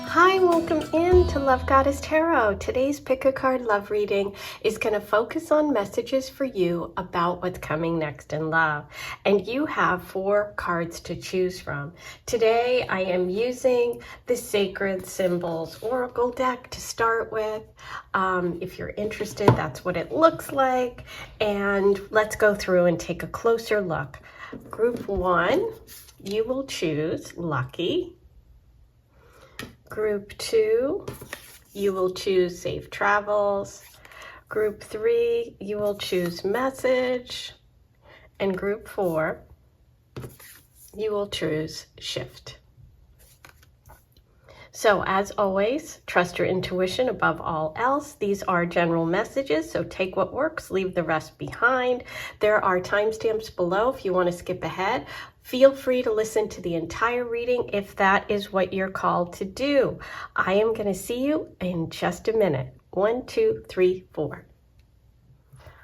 Hi, welcome in to Love Goddess Tarot. Today's pick a card love reading is going to focus on messages for you about what's coming next in love. And you have 4 cards to choose from. Today I am using the Sacred Symbols Oracle deck to start with. If you're interested, that's what it looks like. And let's go through and take a closer look. Group 1, you will choose Lucky. Group 2, you will choose Safe Travels. Group 3, you will choose Message. And Group 4, you will choose Shift. So as always, trust your intuition above all else. These are general messages, so take what works, leave the rest behind. There are timestamps below if you want to skip ahead. Feel free to listen to the entire reading if that is what you're called to do. I am going to see you in just a minute. 1, 2, 3, 4.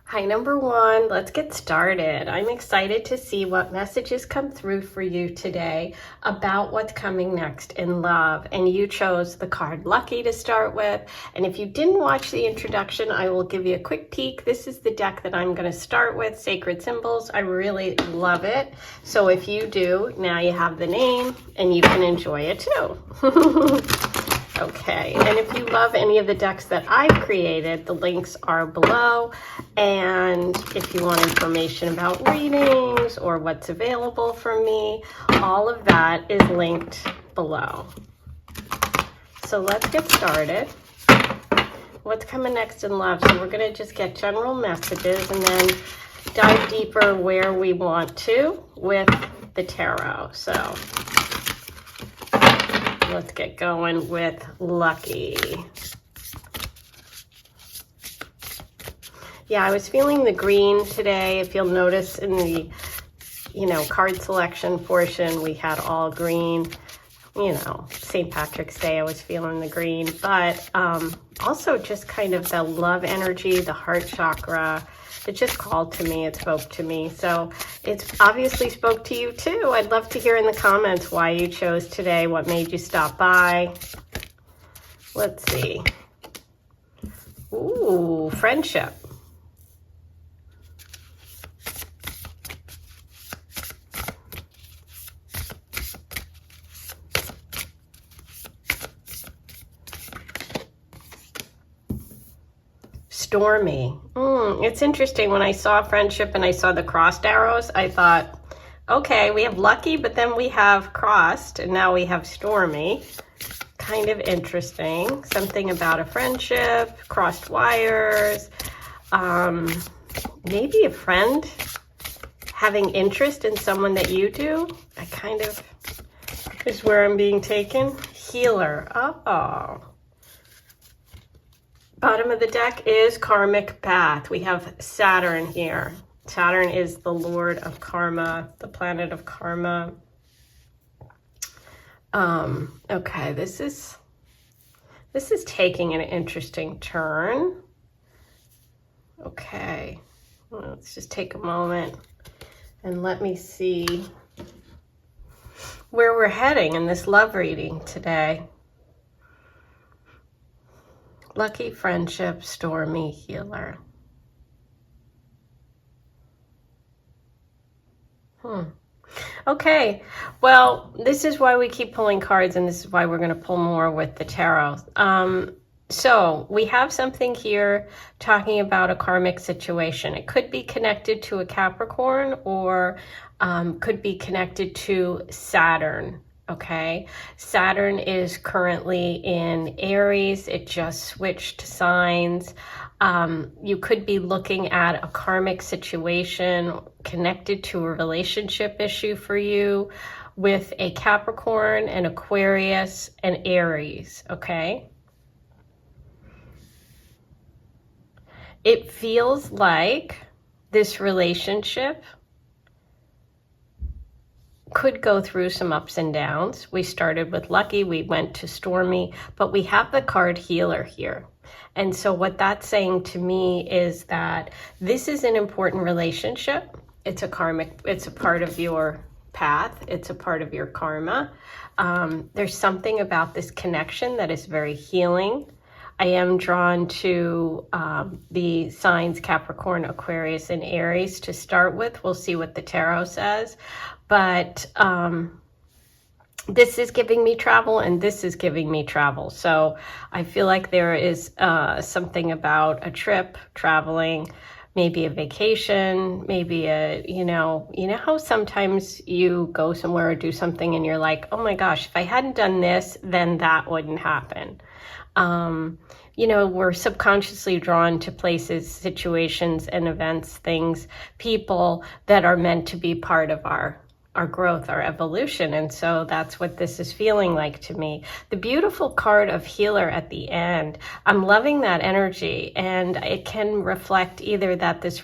Hi, number 1, let's get started. I'm excited to see what messages come through for you today about what's coming next in love. And you chose the card Lucky to start with. And if you didn't watch the introduction, I will give you a quick peek. This is the deck that I'm going to start with, Sacred Symbols. I really love it. So if you do, now you have the name and you can enjoy it too. Okay, and if you love any of the decks that I've created, the links are below. And if you want information about readings or what's available from me, all of that is linked below. So let's get started. What's coming next in love? So we're going to just get general messages and then dive deeper where we want to with the tarot. So let's get going with Lucky. Yeah, I was feeling the green today. If you'll notice in the, card selection portion, we had all green. St. Patrick's Day, I was feeling the green. But also just kind of the love energy, the heart chakra. It just called to me, it spoke to me. So it's obviously spoke to you too. I'd love to hear in the comments why you chose today, what made you stop by. Let's see. Ooh, friendship. Stormy. It's interesting. When I saw friendship and I saw the crossed arrows, I thought, okay, we have lucky, but then we have crossed, and now we have stormy. Kind of interesting. Something about a friendship, crossed wires, maybe a friend having interest in someone that you do. I kind of is where I'm being taken. Healer. Oh. Bottom of the deck is Karmic Path. We have Saturn here. Saturn is the Lord of Karma, the planet of Karma. Okay, this is taking an interesting turn. Okay, well, let's just take a moment and let me see where we're heading in this love reading today. Lucky, friendship, stormy, healer. Okay, well, this is why we keep pulling cards, and this is why we're going to pull more with the tarot. So we have something here talking about a karmic situation. It could be connected to a Capricorn or could be connected to Saturn. Okay, Saturn is currently in Aries. It just switched signs. You could be looking at a karmic situation connected to a relationship issue for you with a Capricorn, an Aquarius, and Aries. Okay. It feels like this relationship could go through some ups and downs. We started with Lucky, we went to Stormy, but we have the card Healer here. And so what that's saying to me is that this is an important relationship. It's a karmic, it's a part of your path. It's a part of your karma. There's something about this connection that is very healing. I am drawn to the signs Capricorn, Aquarius, and Aries to start with. We'll see what the tarot says. But this is giving me travel, and this is giving me travel. So I feel like there is something about a trip, traveling, maybe a vacation, maybe you know how sometimes you go somewhere or do something and you're like, oh my gosh, if I hadn't done this, then that wouldn't happen. You know, we're subconsciously drawn to places, situations, and events, things, people that are meant to be part of our growth, our evolution. And so that's what this is feeling like to me. The beautiful card of healer at the end, I'm loving that energy, and it can reflect either that this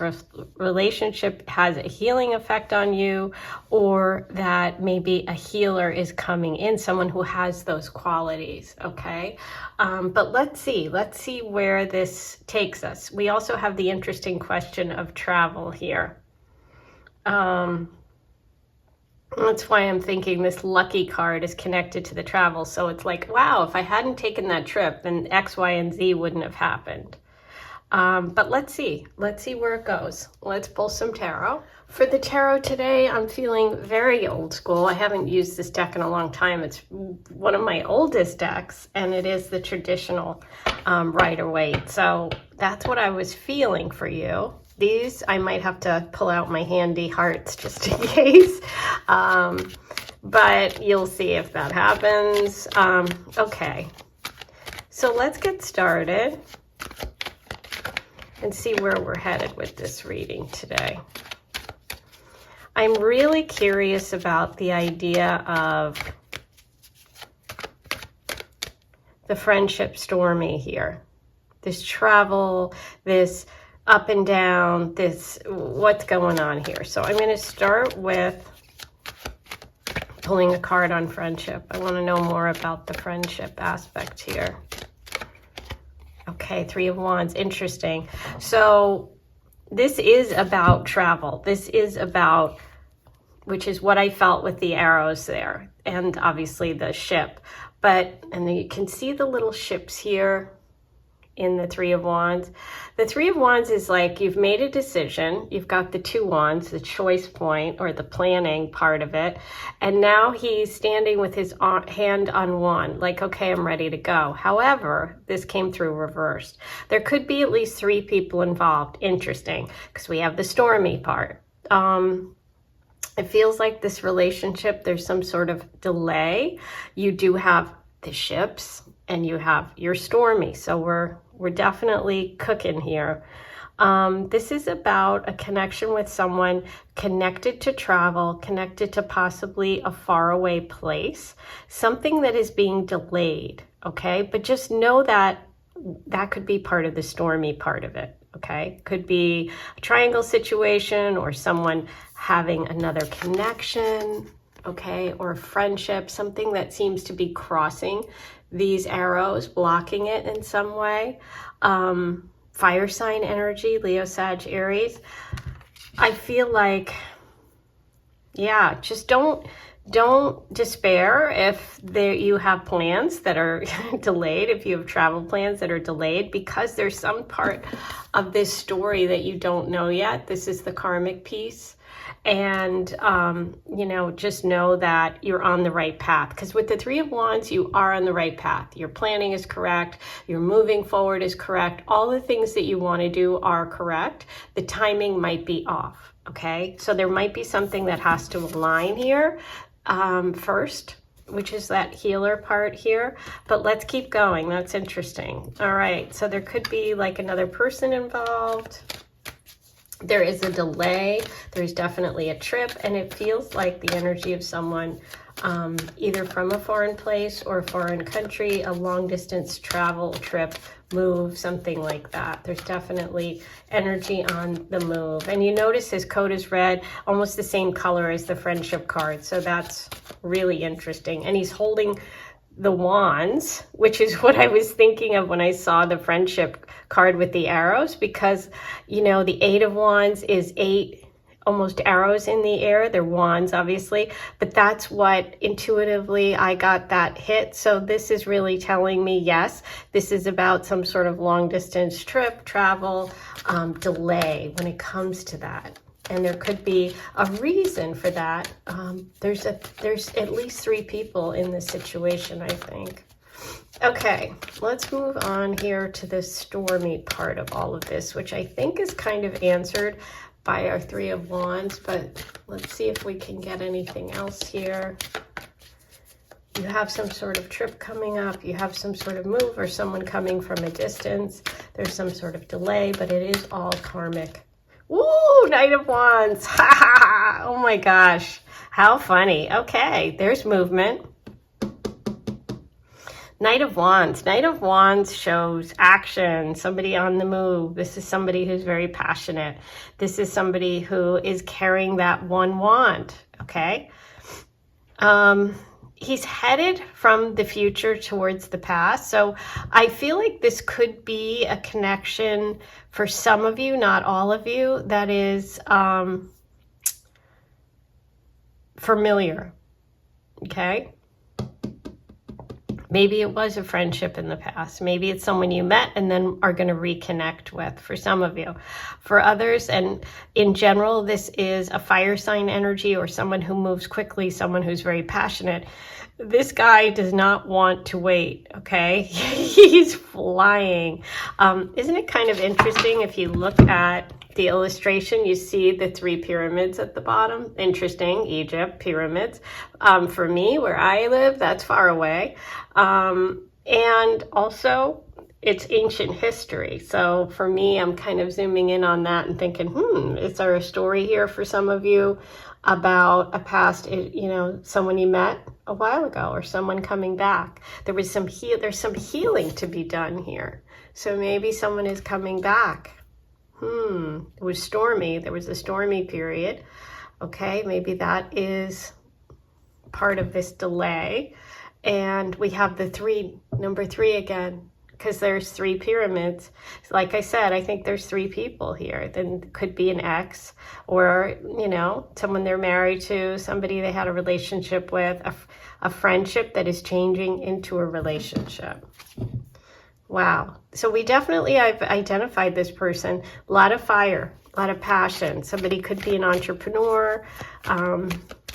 relationship has a healing effect on you, or that maybe a healer is coming in, someone who has those qualities. Okay. But let's see where this takes us. We also have the interesting question of travel here. That's why I'm thinking this lucky card is connected to the travel. So it's like, wow, if I hadn't taken that trip, then X, Y, and Z wouldn't have happened. But let's see where it goes. Let's pull some tarot. For the tarot today, I'm feeling very old school. I haven't used this deck in a long time. It's one of my oldest decks, and it is the traditional Rider-Waite. So that's what I was feeling for you. These, I might have to pull out my handy hearts just in case, but you'll see if that happens. Okay, so let's get started and see where we're headed with this reading today. I'm really curious about the idea of the friendship stormy here. This travel, this up and down, this, what's going on here? So I'm going to start with pulling a card on friendship. I want to know more about the friendship aspect here. Okay, Three of Wands, interesting. So this is about travel. This is about, which is what I felt with the arrows there, and obviously the ship. But, and then you can see the little ships here in the Three of Wands. The Three of Wands is like, you've made a decision, you've got the Two Wands, the choice point or the planning part of it, and now he's standing with his hand on one, like, okay, I'm ready to go. However, this came through reversed. There could be at least three people involved. Interesting, because we have the stormy part. It feels like this relationship, there's some sort of delay. You do have the ships and you have your stormy, so we're definitely cooking here. This is about a connection with someone connected to travel, connected to possibly a faraway place, something that is being delayed, okay? But just know that that could be part of the stormy part of it, okay? Could be a triangle situation or someone having another connection, okay? Or a friendship, something that seems to be crossing these arrows, blocking it in some way. Fire sign energy, Leo, Sag, Aries. I feel like, yeah, just don't despair if you have plans that are delayed, if you have travel plans that are delayed, because there's some part of this story that you don't know yet. This is the karmic piece. And, you know, just know that you're on the right path. Because with the Three of Wands, you are on the right path. Your planning is correct. Your moving forward is correct. All the things that you want to do are correct. The timing might be off, okay? So there might be something that has to align here first, which is that healer part here. But let's keep going. That's interesting. All right. So there could be like another person involved. There is a delay. There's definitely a trip, and it feels like the energy of someone either from a foreign place or a foreign country, a long distance travel trip, move, something like that. There's definitely energy on the move. And you notice his coat is red, almost the same color as the friendship card. So that's really interesting. And he's holding the wands, which is what I was thinking of when I saw the friendship card with the arrows, because, you know, the Eight of Wands is 8 almost arrows in the air. They're wands, obviously, but that's what intuitively I got that hit. So this is really telling me, yes, this is about some sort of long distance trip, travel, delay when it comes to that. And there could be a reason for that. There's at least 3 people in this situation, I think. Okay, let's move on here to the stormy part of all of this, which I think is kind of answered by our 3 of Wands, but let's see if we can get anything else here. You have some sort of trip coming up, you have some sort of move or someone coming from a distance. There's some sort of delay, but it is all karmic. Woo, Knight of Wands. Oh my gosh, how funny. Okay, there's movement. Knight of Wands. Knight of Wands shows action, somebody on the move. This is somebody who's very passionate. This is somebody who is carrying that one wand, okay? He's headed from the future towards the past. So I feel like this could be a connection for some of you, not all of you, that is familiar, okay? Maybe it was a friendship in the past. Maybe it's someone you met and then are going to reconnect with for some of you. For others, and in general, this is a fire sign energy or someone who moves quickly, someone who's very passionate. This guy does not want to wait, okay? He's flying. Isn't it kind of interesting if you look at the illustration, you see the 3 pyramids at the bottom. Interesting, Egypt, pyramids. For me, where I live, that's far away. And also, it's ancient history. So for me, I'm kind of zooming in on that and thinking, is there a story here for some of you about a past, someone you met a while ago or someone coming back? There's some healing to be done here. So maybe someone is coming back. It was stormy. There was a stormy period. Okay, maybe that is part of this delay. And we have the number 3 again, because there's 3 pyramids. Like I said, I think there's 3 people here. Then it could be an ex or, someone they're married to, somebody they had a relationship with, a friendship that is changing into a relationship. Wow. So I've identified this person. A lot of fire, a lot of passion. Somebody could be an entrepreneur,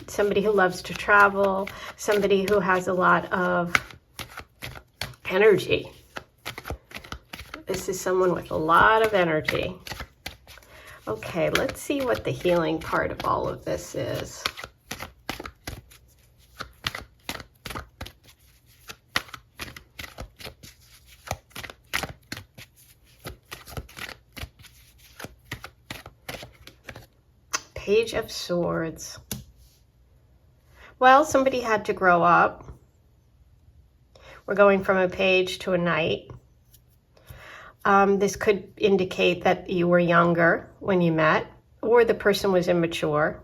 somebody who loves to travel, somebody who has a lot of energy. This is someone with a lot of energy. Okay, let's see what the healing part of all of this is. Page of Swords. Well, somebody had to grow up. We're going from a page to a knight. This could indicate that you were younger when you met, or the person was immature.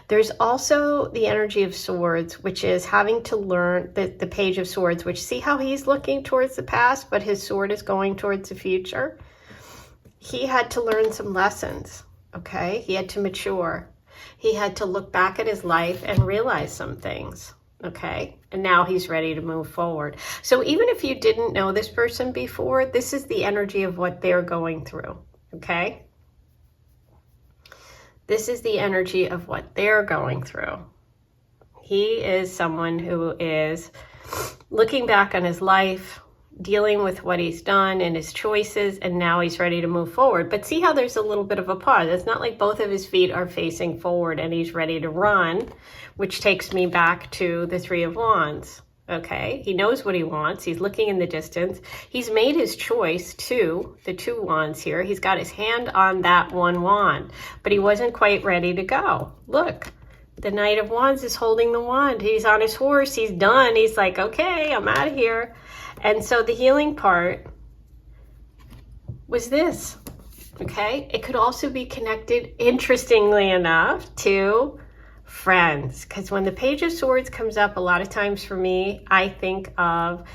There's also the energy of swords, which is having to learn the Page of Swords, which see how he's looking towards the past, but his sword is going towards the future. He had to learn some lessons. Okay, he had to mature. He had to look back at his life and realize some things. Okay, and now he's ready to move forward. So even if you didn't know this person before, this is the energy of what they're going through. Okay, this is the energy of what they're going through. He is someone who is looking back on his life, dealing with what he's done and his choices, and now he's ready to move forward. But see how there's a little bit of a pause. It's not like both of his feet are facing forward and he's ready to run, which takes me back to the 3 of Wands. Okay, he knows what he wants. He's looking in the distance. He's made his choice too, the 2 wands here. He's got his hand on that 1 wand, but he wasn't quite ready to go. Look, the Knight of Wands is holding the wand. He's on his horse. He's done. He's like, okay, I'm out of here. And so the healing part was this, okay? It could also be connected, interestingly enough, to friends. Because when the Page of Swords comes up, a lot of times for me, I think of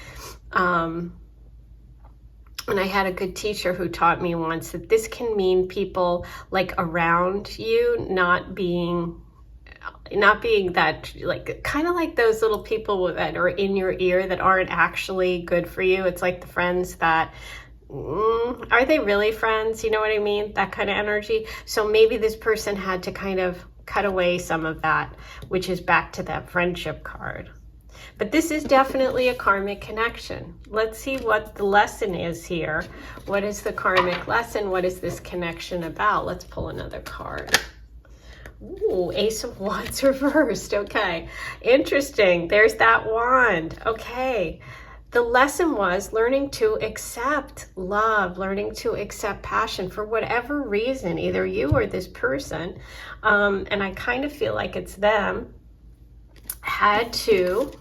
And I had a good teacher who taught me once that this can mean people like around you not being that, like, kind of like those little people that are in your ear that aren't actually good for you. It's like the friends that, are they really friends? You know what I mean? That kind of energy. So maybe this person had to kind of cut away some of that, which is back to that friendship card. But this is definitely a karmic connection. Let's see what the lesson is here. What is the karmic lesson? What is this connection about? Let's pull another card. Ooh, Ace of Wands reversed. Okay, interesting. There's that wand. Okay. The lesson was learning to accept love, learning to accept passion for whatever reason, either you or this person. And I kind of feel like it's them, had to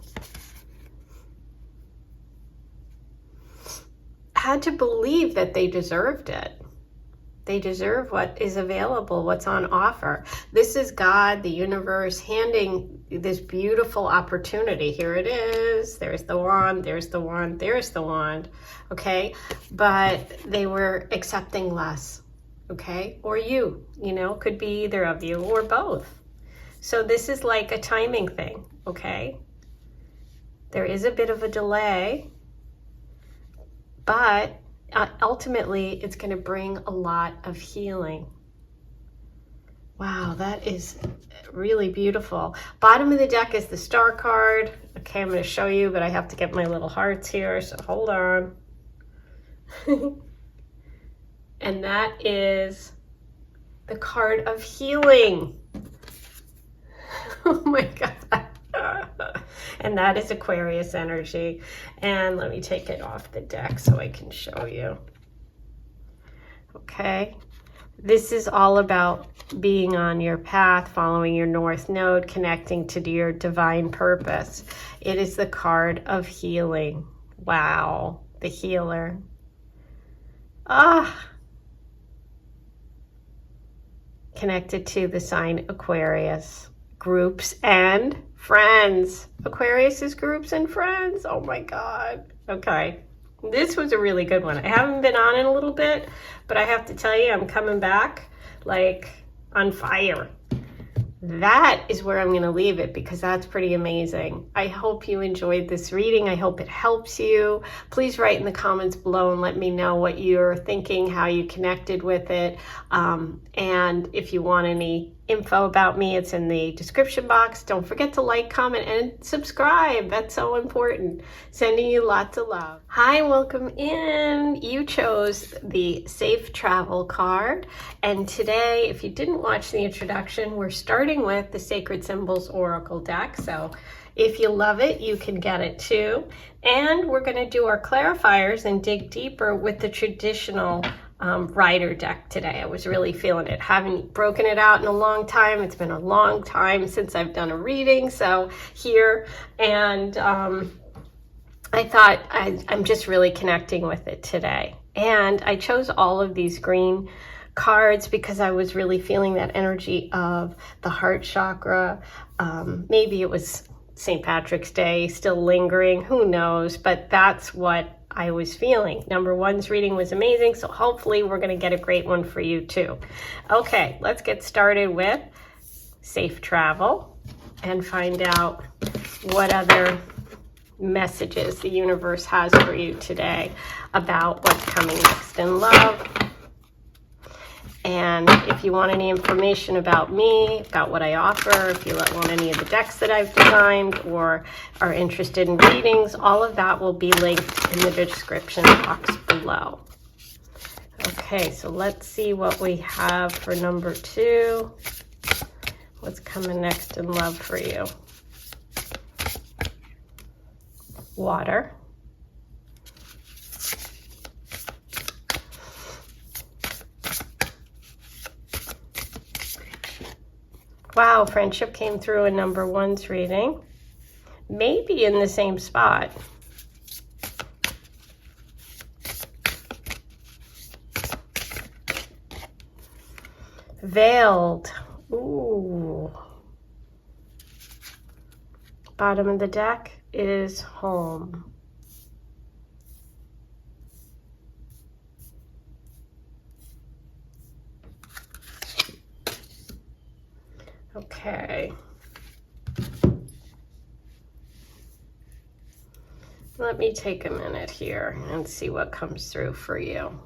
believe that they deserved it. They deserve what is available, what's on offer. This is God, the universe, handing this beautiful opportunity. Here it is. There's the wand, there's the wand, there's the wand. Okay? But they were accepting less. Okay? Or you know, could be either of you or both. So this is like a timing thing. Okay? There is a bit of a delay, but ultimately, it's going to bring a lot of healing. Wow, that is really beautiful. Bottom of the deck is the Star card. Okay, I'm going to show you, but I have to get my little hearts here, so hold on. And that is the card of healing. Oh my God. And that is Aquarius energy. And let me take it off the deck so I can show you. Okay. This is all about being on your path, following your North Node, connecting to your divine purpose. It is the card of healing. Wow. The healer. Connected to the sign Aquarius. Groups and friends. Aquarius is groups and friends. Oh my God. Okay. This was a really good one. I haven't been on in a little bit, but I have to tell you, I'm coming back like on fire. That is where I'm going to leave it because that's pretty amazing. I hope you enjoyed this reading. I hope it helps you. Please write in the comments below and let me know what you're thinking, how you connected with it. And if you want any info about me, it's in the description box. Don't forget to like, comment, and subscribe. That's so important. Sending you lots of love. Hi, welcome in. You chose the Safe Travel card. And today, if you didn't watch the introduction, we're starting with the Sacred Symbols Oracle deck. So if you love it, you can get it too. And we're going to do our clarifiers and dig deeper with the traditional rider deck today. I was really feeling it. Haven't broken it out in a long time. It's been a long time since I've done a reading. So here, and I thought I'm just really connecting with it today. And I chose all of these green cards because I was really feeling that energy of the heart chakra. Maybe it was St. Patrick's Day still lingering, who knows, but that's what I was feeling. Number one's reading was amazing, so hopefully we're going to get a great one for you too. Okay, let's get started with safe travel and find out what other messages the universe has for you today about what's coming next in love. And if you want any information about me, about what I offer, if you want any of the decks that I've designed or are interested in readings, all of that will be linked in the description box below. Okay, so let's see what we have for number 2. What's coming next in love for you? Water. Wow, friendship came through in number 1's reading. Maybe in the same spot. Veiled. Ooh. Bottom of the deck is home. Okay. Let me take a minute here and see what comes through for you.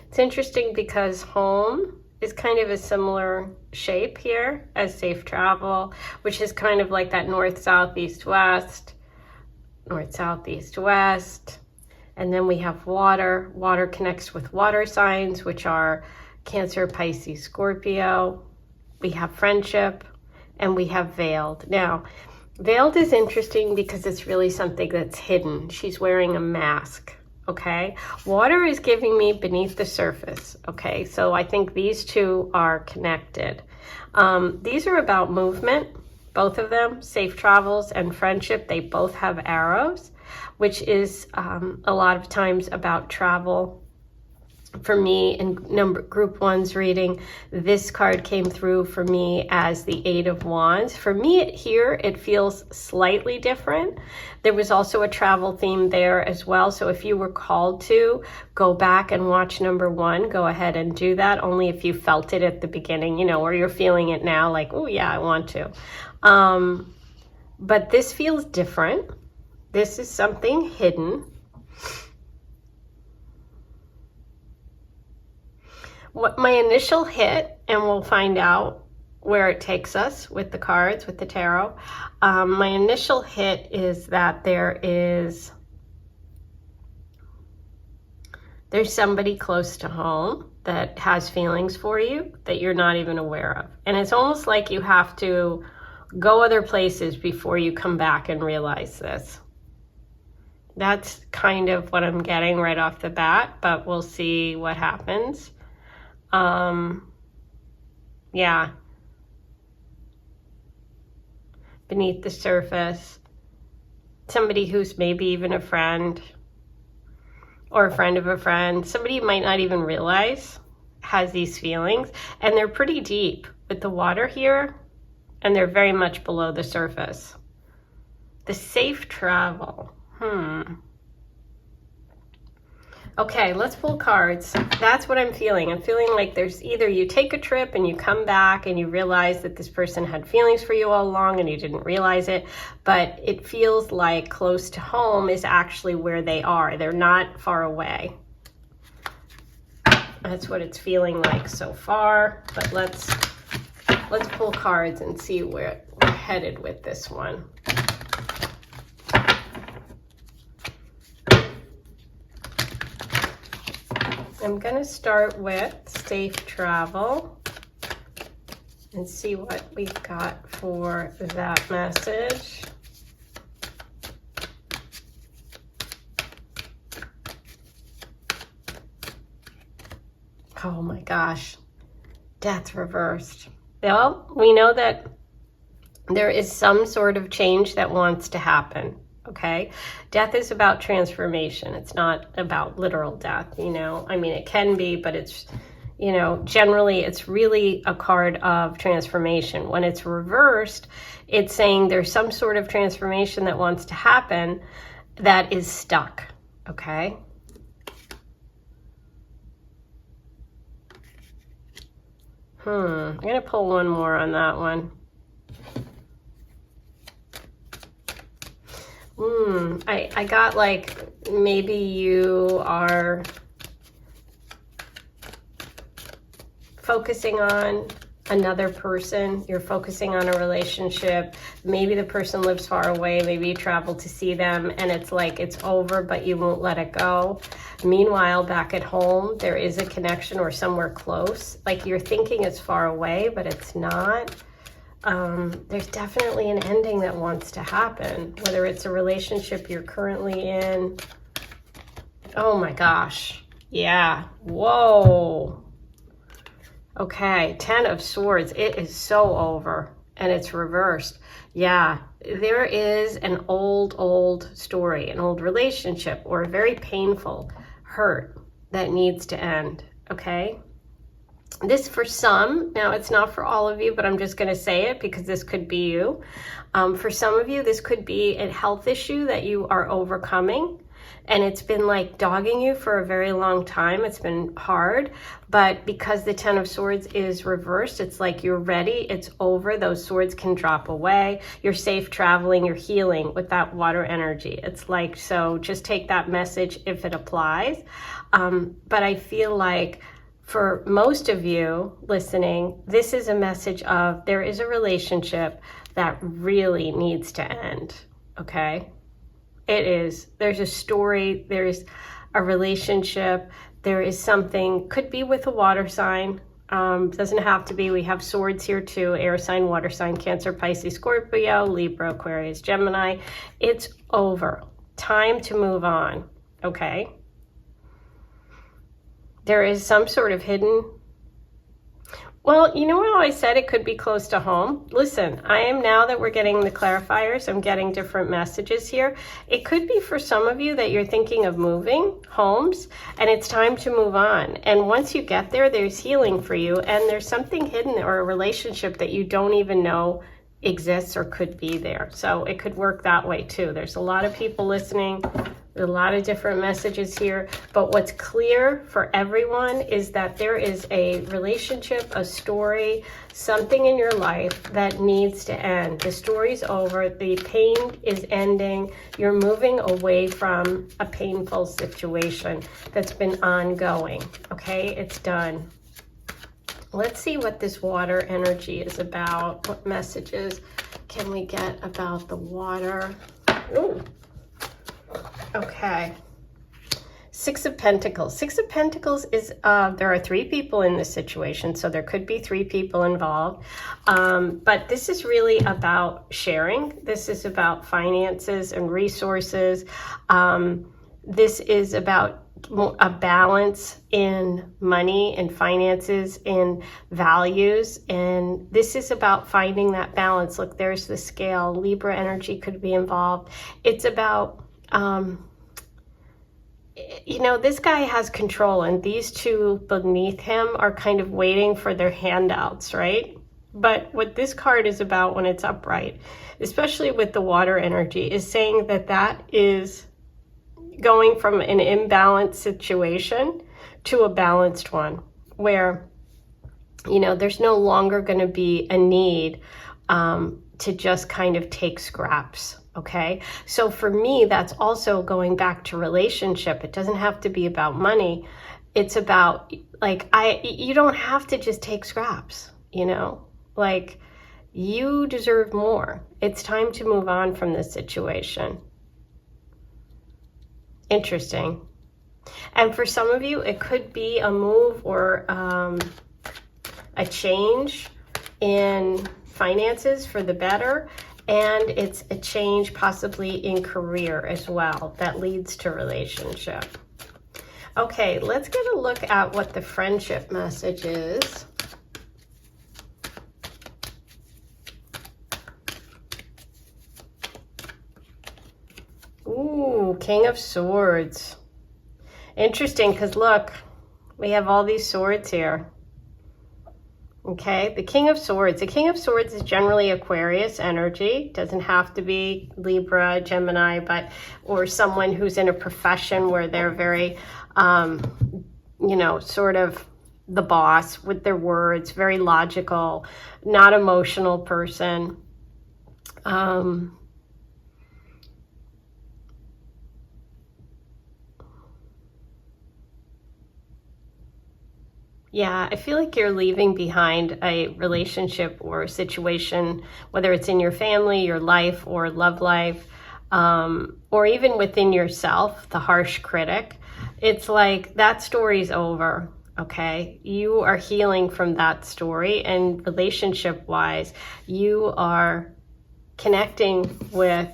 It's interesting because home is kind of a similar shape here as safe travel, which is kind of like that north, south, east, west, north, south, east, west. And then we have water. Water connects with water signs, which are Cancer, Pisces, Scorpio. We have friendship, and we have veiled. Now, veiled is interesting because it's really something that's hidden. She's wearing a mask, okay? Water is giving me beneath the surface, okay? So I think these two are connected. These are about movement, both of them, safe travels and friendship. They both have arrows, which is a lot of times about travel. For me, in group 1's reading, this card came through for me as the 8 of Wands. For me here, it feels slightly different. There was also a travel theme there as well. So if you were called to go back and watch number 1, go ahead and do that. Only if you felt it at the beginning, you know, or you're feeling it now, like, oh yeah, I want to. But this feels different. This is something hidden. What my initial hit, and we'll find out where it takes us with the cards, with the tarot. My initial hit is that there's somebody close to home that has feelings for you that you're not even aware of. And it's almost like you have to go other places before you come back and realize this. That's kind of what I'm getting right off the bat, but we'll see what happens. Yeah. Beneath the surface, somebody who's maybe even a friend or a friend of a friend, somebody you might not even realize has these feelings, and they're pretty deep with the water here, and they're very much below the surface. The safe travel. Okay, let's pull cards. That's what I'm feeling. I'm feeling like there's either you take a trip and you come back and you realize that this person had feelings for you all along and you didn't realize it, but it feels like close to home is actually where they are. They're not far away. That's what it's feeling like so far, but let's pull cards and see where we're headed with this one. I'm going to start with safe travel and see what we've got for that message. Oh my gosh, death reversed. Well, we know that there is some sort of change that wants to happen. Okay, death is about transformation. It's not about literal death, you know. I mean, it can be, but it's, you know, generally it's really a card of transformation. When it's reversed, it's saying there's some sort of transformation that wants to happen that is stuck. Okay. I'm going to pull one more on that one. I got like maybe you are focusing on another person. You're focusing on a relationship. Maybe the person lives far away. Maybe you travel to see them and it's like it's over, but you won't let it go. Meanwhile, back at home, there is a connection or somewhere close. Like you're thinking it's far away, but it's not. There's definitely an ending that wants to happen, whether it's a relationship you're currently in. Oh my gosh. Yeah. Whoa. Okay. 10 of Swords. It is so over and it's reversed. Yeah. There is an old story, an old relationship or a very painful hurt that needs to end. Okay. This for some, now it's not for all of you, but I'm just going to say it because this could be you. For some of you, this could be a health issue that you are overcoming, and it's been like dogging you for a very long time. It's been hard, but because the Ten of Swords is reversed, it's like you're ready, it's over, those swords can drop away, you're safe traveling, you're healing with that water energy. It's like, so just take that message if it applies. But I feel like for most of you listening, this is a message of there is a relationship that really needs to end, okay? It is. There's a story, there's a relationship, there is something, could be with a water sign, doesn't have to be. We have swords here too, air sign, water sign, Cancer, Pisces, Scorpio, Libra, Aquarius, Gemini. It's over. Time to move on, okay? There is some sort of hidden, well, you know how I said it could be close to home? Listen, I am, now that we're getting the clarifiers, I'm getting different messages here. It could be for some of you that you're thinking of moving homes and it's time to move on. And once you get there, there's healing for you, and there's something hidden or a relationship that you don't even know exists or could be there. So it could work that way too. There's a lot of people listening. There's a lot of different messages here, but what's clear for everyone is that there is a relationship, a story, something in your life that needs to end. The story's over, the pain is ending, you're moving away from a painful situation that's been ongoing, okay? It's done. Let's see what this water energy is about. What messages can we get about the water? Ooh. Okay. Six of Pentacles. Six of Pentacles is, there are three people in this situation, so there could be three people involved. But this is really about sharing. This is about finances and resources. This is about a balance in money and finances and values, and this is about finding that balance. Look, there's the scale. Libra energy could be involved. It's about you know, this guy has control, and these two beneath him are kind of waiting for their handouts, right? But what this card is about when it's upright, especially with the water energy, is saying that that is going from an imbalanced situation to a balanced one, where, you know, there's no longer going to be a need to just kind of take scraps. Okay, so for me, that's also going back to relationship. It doesn't have to be about money. It's about, like, you don't have to just take scraps, you know, like, you deserve more. It's time to move on from this situation. Interesting. And for some of you, it could be a move or a change in finances for the better. And it's a change possibly in career as well that leads to relationship. Okay, let's get a look at what the friendship message is. Ooh, King of Swords. Interesting, because look, we have all these swords here. Okay, the King of Swords. The King of Swords is generally Aquarius energy. Doesn't have to be Libra, Gemini, but, or someone who's in a profession where they're very, you know, sort of the boss with their words, very logical, not emotional person. Yeah, I feel like you're leaving behind a relationship or a situation, whether it's in your family, your life, or love life, or even within yourself, the harsh critic. It's like that story's over, okay? You are healing from that story, and relationship-wise, you are connecting with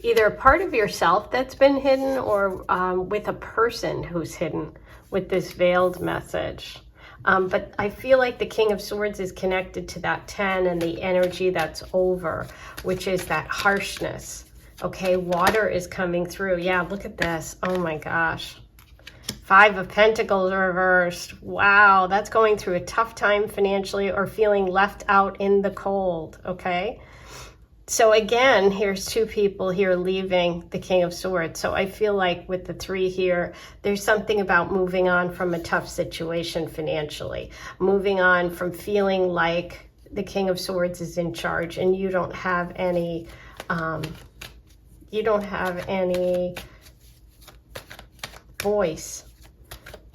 either a part of yourself that's been hidden, or with a person who's hidden with this veiled message. But I feel like the King of Swords is connected to that 10 and the energy that's over, which is that harshness. Okay, water is coming through. Yeah, look at this. Oh my gosh. 5 of Pentacles reversed. Wow, that's going through a tough time financially or feeling left out in the cold, okay? So again, here's 2 people here leaving the King of Swords. So I feel like with the 3 here, there's something about moving on from a tough situation financially. Moving on from feeling like the King of Swords is in charge and you don't have any voice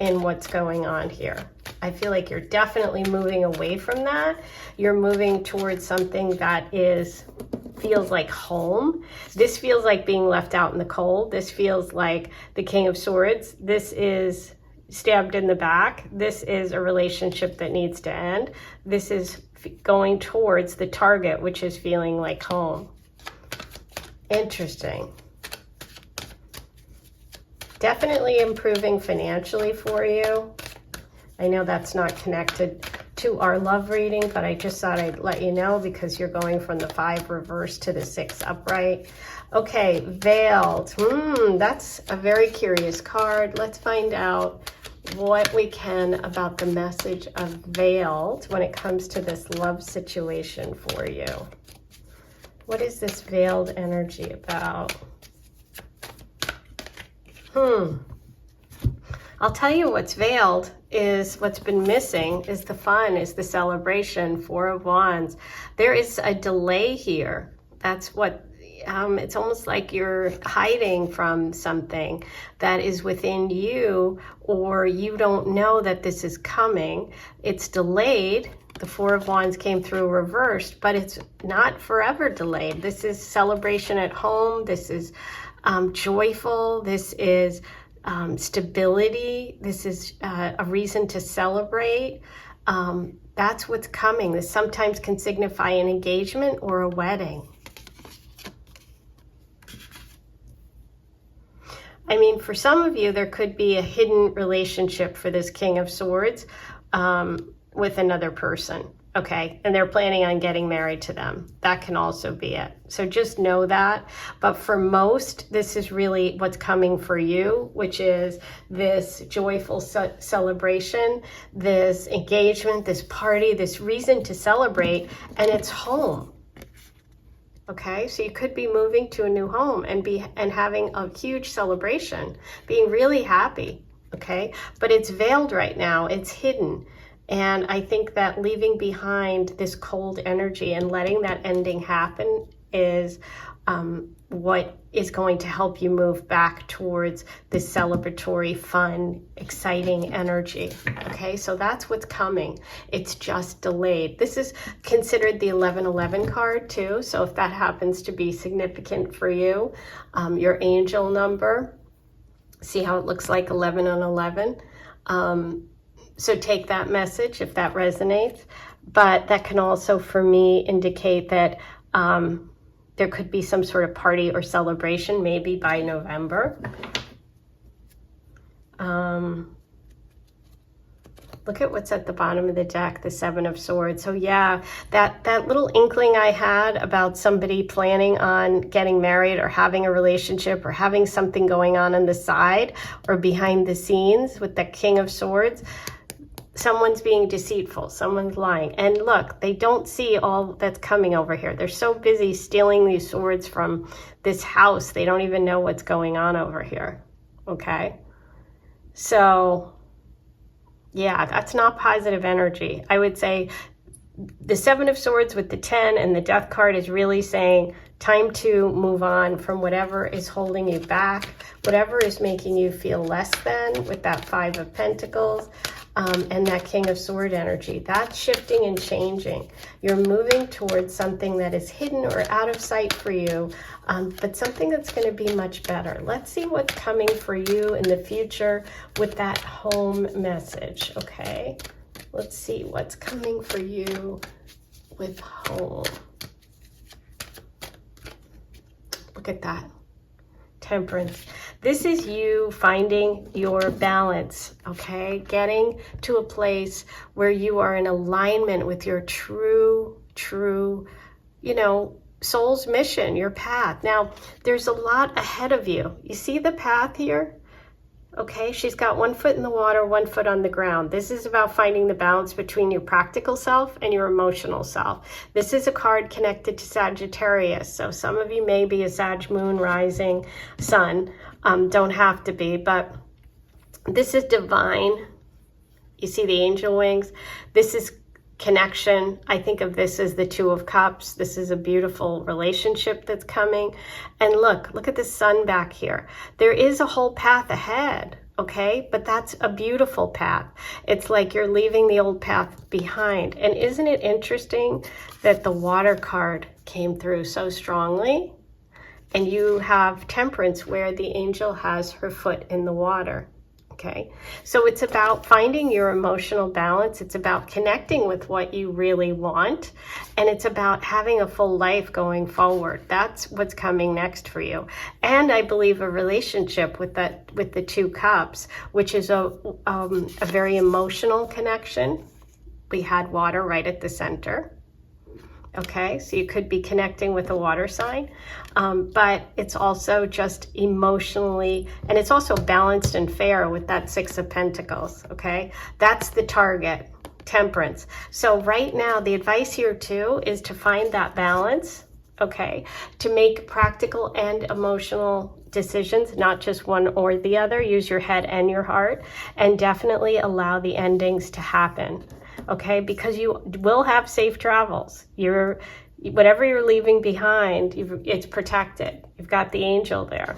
in what's going on here. I feel like you're definitely moving away from that. You're moving towards something that feels like home. This feels like being left out in the cold. This feels like the King of Swords. This is stabbed in the back. This is a relationship that needs to end. This is going towards the target, which is feeling like home. Interesting. Definitely improving financially for you. I know that's not connected to our love reading, but I just thought I'd let you know because you're going from the 5 reverse to the 6 upright. Okay, Veiled. That's a very curious card. Let's find out what we can about the message of Veiled when it comes to this love situation for you. What is this Veiled energy about? I'll tell you what's veiled is what's been missing is the fun, is the celebration. 4 of Wands. There is a delay here. That's what, it's almost like you're hiding from something that is within you, or you don't know that this is coming. It's delayed. The 4 of Wands came through reversed, but it's not forever delayed. This is celebration at home. This is joyful. This is stability. This is a reason to celebrate. That's what's coming. This sometimes can signify an engagement or a wedding. I mean, for some of you, there could be a hidden relationship for this King of Swords with another person. Okay, and they're planning on getting married to them. That can also be it. So just know that. But for most, this is really what's coming for you, which is this joyful celebration, this engagement, this party, this reason to celebrate, and it's home. Okay, so you could be moving to a new home and having a huge celebration, being really happy. Okay, but it's veiled right now. It's hidden. And I think that leaving behind this cold energy and letting that ending happen is what is going to help you move back towards this celebratory, fun, exciting energy. Okay, so that's what's coming. It's just delayed. This is considered the 1111 card too. So if that happens to be significant for you, your angel number, see how it looks like 11 on 11. So take that message if that resonates, but that can also, for me, indicate that there could be some sort of party or celebration, maybe by November. Look at what's at the bottom of the deck, the 7 of Swords. So yeah, that little inkling I had about somebody planning on getting married or having a relationship or having something going on the side or behind the scenes with the King of Swords, someone's being deceitful, someone's lying. And look, they don't see all that's coming over here. They're so busy stealing these swords from this house, they don't even know what's going on over here, okay? So, yeah, that's not positive energy. I would say the 7 of Swords with the 10 and the Death card is really saying time to move on from whatever is holding you back, whatever is making you feel less than with that 5 of Pentacles. And that King of Sword energy, that's shifting and changing. You're moving towards something that is hidden or out of sight for you, but something that's going to be much better. Let's see what's coming for you in the future with that home message, okay? Let's see what's coming for you with home. Look at that. Temperance. This is you finding your balance, okay? Getting to a place where you are in alignment with your true, soul's mission, your path. Now, there's a lot ahead of you. You see the path here? Okay, she's got 1 foot in the water, 1 foot on the ground. This is about finding the balance between your practical self and your emotional self. This is a card connected to Sagittarius. So some of you may be a Sag moon, rising, sun. Don't have to be, but this is divine. You see the angel wings? This is connection. I think of this as the Two of Cups. This is a beautiful relationship that's coming. And look at the sun back here. There is a whole path ahead, okay? But that's a beautiful path. It's like you're leaving the old path behind. And isn't it interesting that the water card came through so strongly? And you have Temperance, where the angel has her foot in the water. Okay, so it's about finding your emotional balance. It's about connecting with what you really want. And it's about having a full life going forward. That's what's coming next for you. And I believe a relationship with the Two Cups, which is a very emotional connection. We had water right at the center. Okay, so you could be connecting with a water sign, but it's also just emotionally, and it's also balanced and fair with that Six of Pentacles, okay? That's the target, Temperance. So right now, the advice here too is to find that balance, okay? To make practical and emotional decisions, not just one or the other. Use your head and your heart, and definitely allow the endings to happen. Okay, because you will have safe travels. Whatever you're leaving behind, it's protected. You've got the angel there.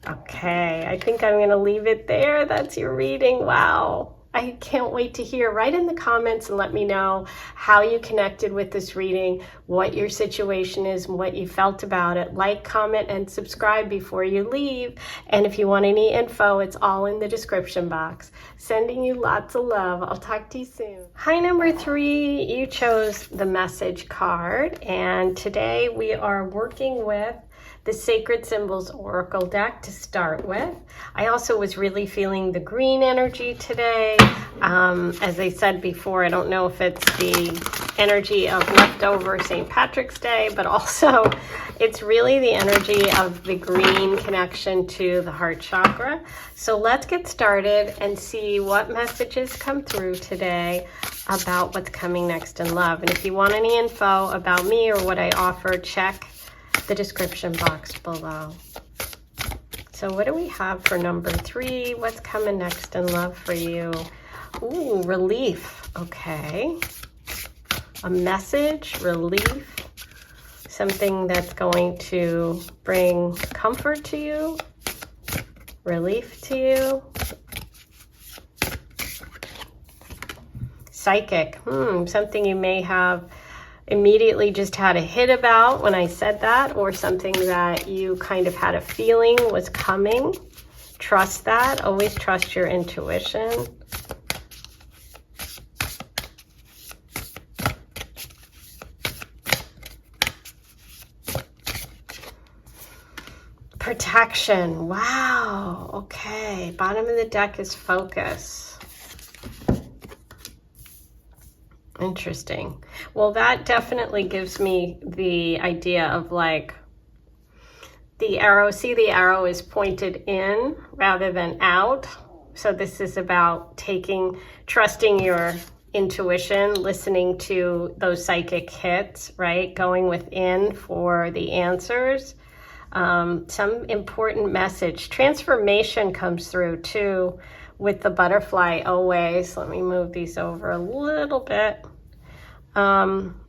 Okay, I think I'm going to leave it there. That's your reading. Wow. I can't wait to hear. Write in the comments and let me know how you connected with this reading, what your situation is, and what you felt about it. Like, comment, and subscribe before you leave. And if you want any info, it's all in the description box. Sending you lots of love. I'll talk to you soon. Hi, number 3. You chose the message card. And today we are working with the Sacred Symbols Oracle deck to start with. I also was really feeling the green energy today. As I said before, I don't know if it's the energy of leftover St. Patrick's Day, but also it's really the energy of the green connection to the heart chakra. So let's get started and see what messages come through today about what's coming next in love. And if you want any info about me or what I offer, check the description box below. So what do we have for number 3? What's coming next in love for you? Ooh, relief. Okay. A message, relief, something that's going to bring comfort to you, relief to you. Psychic, something you may have immediately just had a hit about when I said that, or something that you kind of had a feeling was coming. Trust that. Always trust your intuition. Protection. Wow. Okay. Bottom of the deck is focus. Interesting. Well, that definitely gives me the idea of like the arrow. See, the arrow is pointed in rather than out. So this is about trusting your intuition, listening to those psychic hits, right? Going within for the answers. Some important message. Transformation comes through too with the butterfly always. Let me move these over a little bit.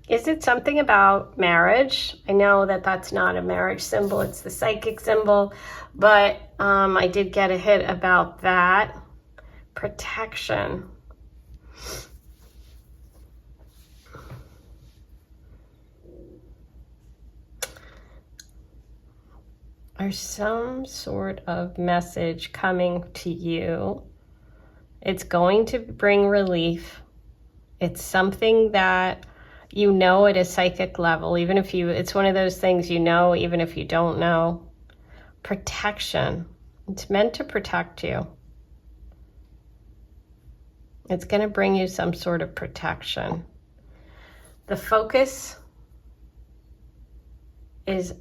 Is it something about marriage? I know that that's not a marriage symbol, it's the psychic symbol, but I did get a hit about that. Protection. There's some sort of message coming to you. It's going to bring relief. It's something that you know at a psychic level, even if it's one of those things you know, even if you don't know. Protection. It's meant to protect you. It's going to bring you some sort of protection. The focus is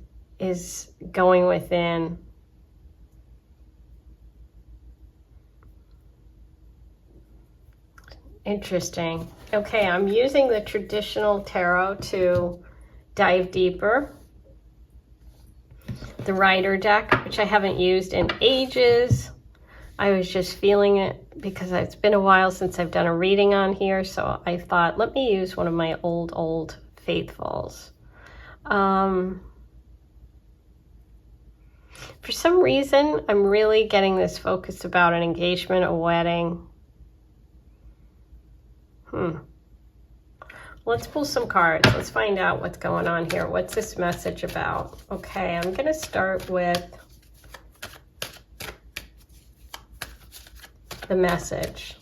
going within. Interesting. Okay, I'm using the traditional tarot to dive deeper. The Rider deck, which I haven't used in ages. I was just feeling it because it's been a while since I've done a reading on here, so I thought, let me use one of my old faithfuls. For some reason, I'm really getting this focus about an engagement, a wedding. Let's pull some cards. Let's find out what's going on here. What's this message about? Okay, I'm going to start with the message.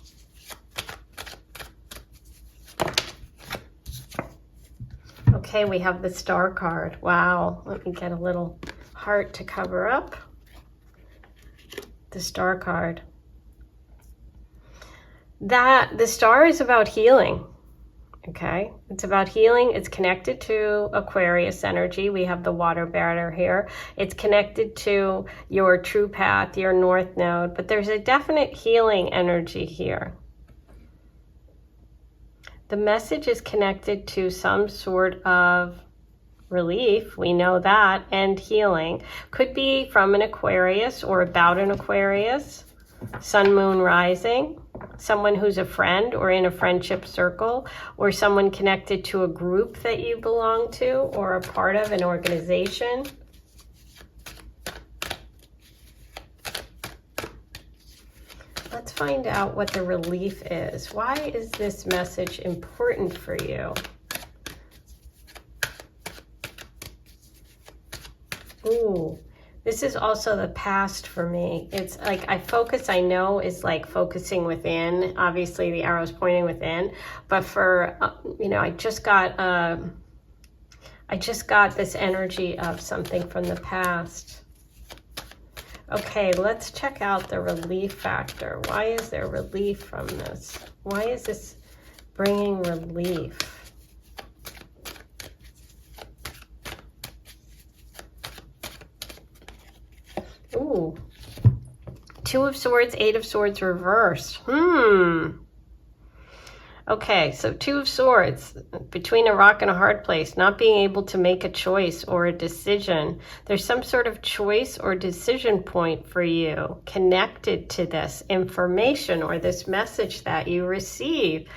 Okay, we have the Star card. Wow, let me get a little heart to cover up. The Star card. The Star is about healing. Okay, it's about healing. It's connected to Aquarius energy. We have the water bearer here. It's connected to your true path, your north node, but there's a definite healing energy here. The message is connected to some sort of relief, we know that, and healing. Could be from an Aquarius or about an Aquarius, sun, moon, rising. Someone who's a friend or in a friendship circle, or someone connected to a group that you belong to or a part of an organization. Let's find out what the relief is. Why is this message important for you? Ooh. This is also the past for me. It's like I know is like focusing within. Obviously the arrow's pointing within, but for, I just got this energy of something from the past. Okay, let's check out the relief factor. Why is there relief from this? Why is this bringing relief? Ooh, Two of Swords, Eight of Swords reversed. Okay, so Two of Swords, between a rock and a hard place, not being able to make a choice or a decision. There's some sort of choice or decision point for you connected to this information or this message that you receive.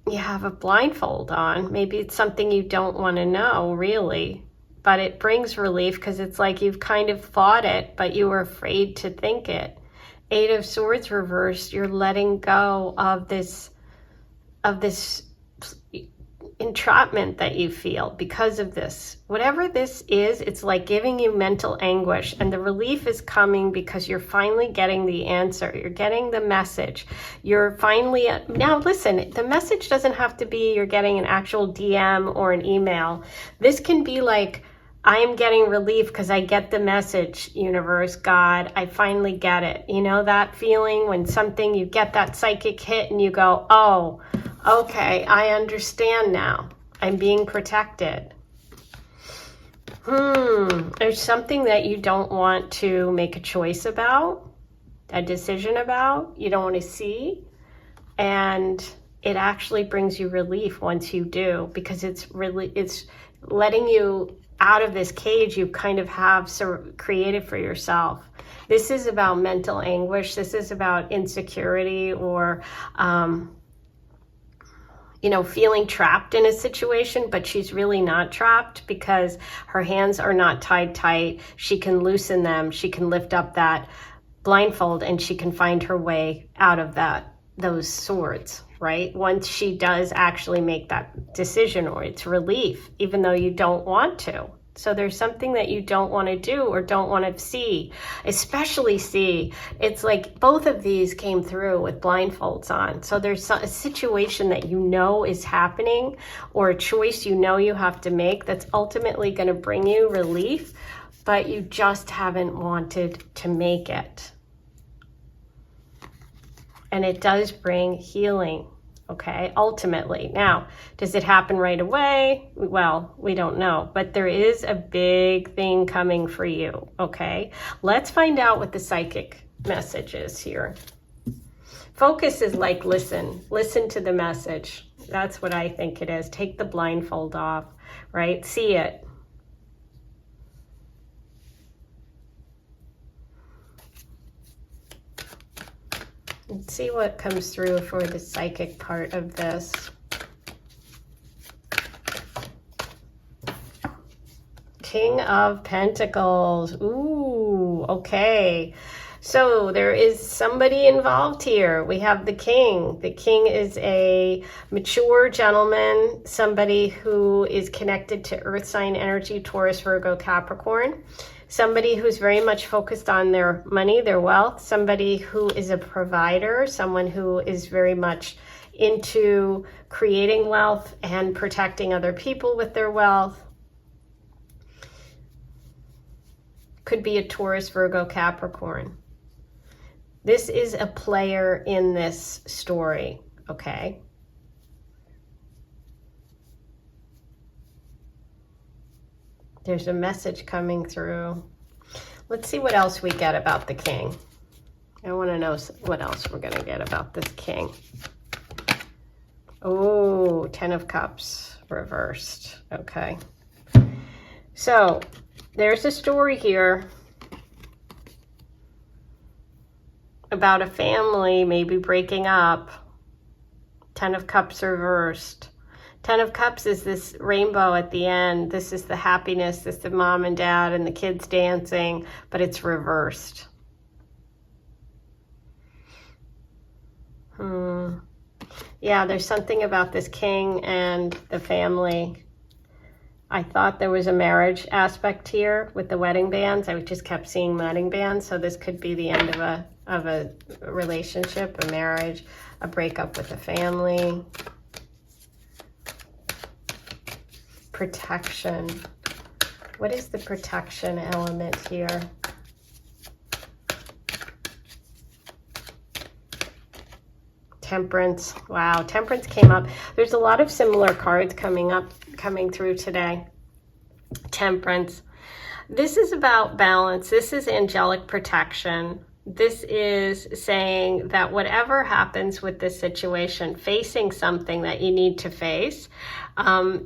You have a blindfold on. Maybe it's something you don't want to know, really. But it brings relief because it's like you've kind of thought it, but you were afraid to think it. Eight of Swords reversed. You're letting go of this entrapment that you feel because of this. Whatever this is, it's like giving you mental anguish, and the relief is coming because you're finally getting the answer. You're getting the message. You're finally, now listen, the message doesn't have to be you're getting an actual DM or an email. This can be like, I am getting relief because I get the message, universe, God, I finally get it. You know that feeling when you get that psychic hit and you go, oh, okay, I understand now. I'm being protected. There's something that you don't want to make a choice about, a decision about, you don't want to see. And it actually brings you relief once you do, because it's letting you out of this cage you kind of have created for yourself. This is about mental anguish. This is about insecurity or, feeling trapped in a situation, but she's really not trapped because her hands are not tied tight. She can loosen them. She can lift up that blindfold and she can find her way out of those swords, right? Once she does actually make that decision, or it's relief, even though you don't want to. So there's something that you don't want to do or don't want to see, especially see. It's like both of these came through with blindfolds on. So there's a situation that you know is happening, or a choice you know you have to make that's ultimately going to bring you relief, but you just haven't wanted to make it. And it does bring healing, okay, ultimately. Now, does it happen right away? Well, we don't know, but there is a big thing coming for you, okay? Let's find out what the psychic messages here. Focus is like listen to the message. That's what I think it is. Take the blindfold off, right? See it. Let's see what comes through for the psychic part of this. King of Pentacles. Ooh, okay. So there is somebody involved here. We have the king. The king is a mature gentleman, somebody who is connected to earth sign energy, Taurus, Virgo, Capricorn. Somebody who's very much focused on their money, their wealth. Somebody who is a provider, someone who is very much into creating wealth and protecting other people with their wealth. Could be a Taurus, Virgo, Capricorn. This is a player in this story, okay? There's a message coming through. Let's see what else we get about the king. I want to know what else we're going to get about this king. Oh, 10 of Cups reversed. Okay. So there's a story here about a family maybe breaking up. 10 of Cups reversed. 10 of Cups is this rainbow at the end. This is the happiness. This is the mom and dad and the kids dancing, but it's reversed. Yeah, there's something about this king and the family. I thought there was a marriage aspect here with the wedding bands. I just kept seeing wedding bands, so this could be the end of a relationship, a marriage, a breakup with a family. Protection. What is the protection element here? Temperance. Wow, Temperance came up. There's a lot of similar cards coming through today. Temperance. This is about balance. This is angelic protection. This is saying that whatever happens with this situation, facing something that you need to face,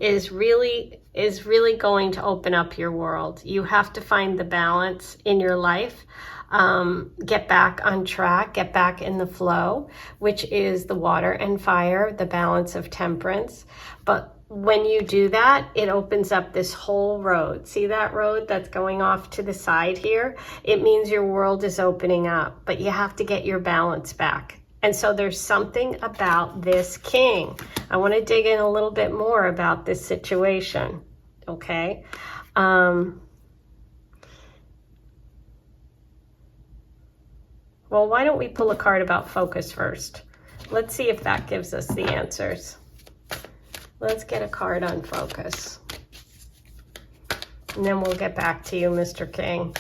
is really going to open up your world. You have to find the balance in your life. Get back on track, get back in the flow, which is the water and fire, the balance of temperance. But when you do that, it opens up this whole road. See that road that's going off to the side here? It means your world is opening up, but you have to get your balance back. And so there's something about this king. I want to dig in a little bit more about this situation, okay? Well, why don't we pull a card about focus first? Let's see if that gives us the answers. Let's get a card on focus. And then we'll get back to you, Mr. King.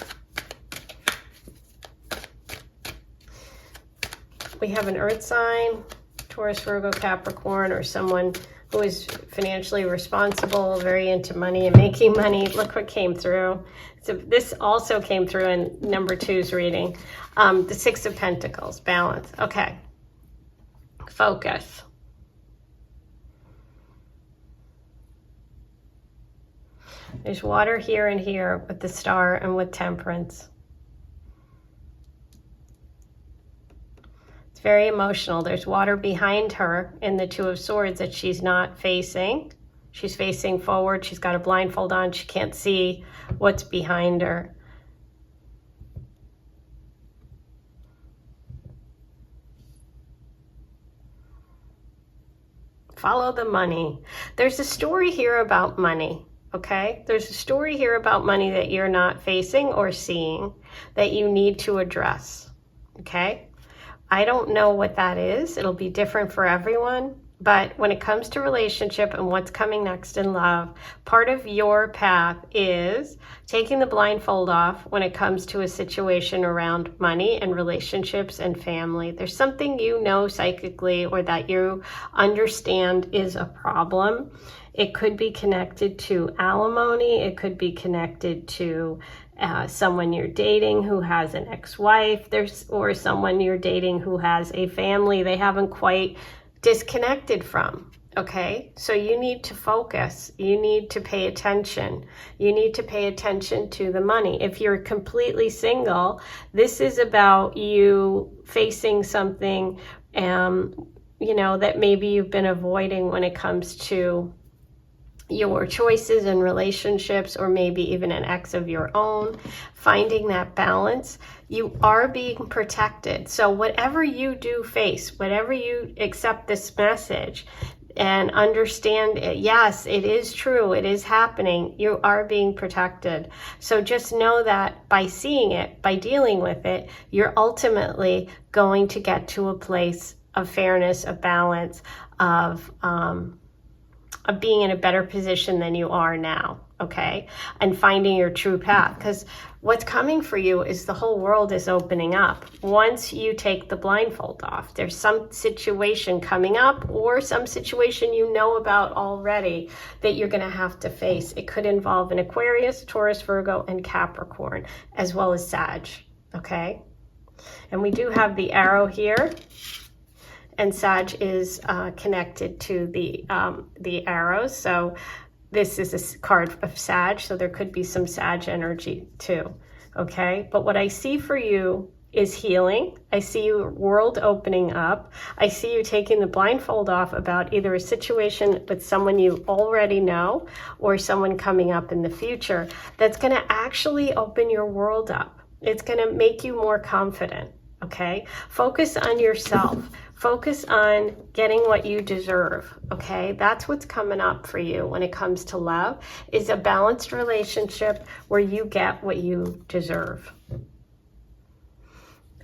We have an earth sign, Taurus, Virgo, Capricorn, or someone who is financially responsible, very into money and making money. Look what came through. So this also came through in number 2's reading. The 6 of Pentacles, balance. Okay. Focus. There's water here and here with the star and with temperance. It's very emotional. There's water behind her in the 2 of Swords that she's not facing. She's facing forward. She's got a blindfold on. She can't see what's behind her. Follow the money. There's a story here about money. Okay, there's a story here about money that you're not facing or seeing that you need to address. Okay, I don't know what that is. It'll be different for everyone, But when it comes to relationship and what's coming next in love, part of your path is taking the blindfold off when it comes to a situation around money and relationships and family. There's something you know psychically or that you understand is a problem. It could be connected to alimony. It could be connected to someone you're dating who has an ex-wife, or someone you're dating who has a family they haven't quite disconnected from. Okay, so you need to focus. You need to pay attention. You need to pay attention to the money. If you're completely single, this is about you facing something, that maybe you've been avoiding when it comes to your choices and relationships, or maybe even an ex of your own. Finding that balance, you are being protected. So whatever you do face, whatever you accept this message and understand it, yes, it is true, it is happening, you are being protected. So just know that by seeing it, by dealing with it, you're ultimately going to get to a place of fairness, of balance, of being in a better position than you are now, okay? And finding your true path. Because what's coming for you is the whole world is opening up. Once you take the blindfold off, there's some situation coming up, or some situation you know about already that you're gonna have to face. It could involve an Aquarius, Taurus, Virgo, and Capricorn, as well as Sag, okay? And we do have the arrow here. And Sag is connected to the arrows. So this is a card of Sag, so there could be some Sag energy too, okay? But what I see for you is healing. I see your world opening up. I see you taking the blindfold off about either a situation with someone you already know or someone coming up in the future that's gonna actually open your world up. It's gonna make you more confident, okay? Focus on yourself. Focus on getting what you deserve, okay? That's what's coming up for you when it comes to love, is a balanced relationship where you get what you deserve.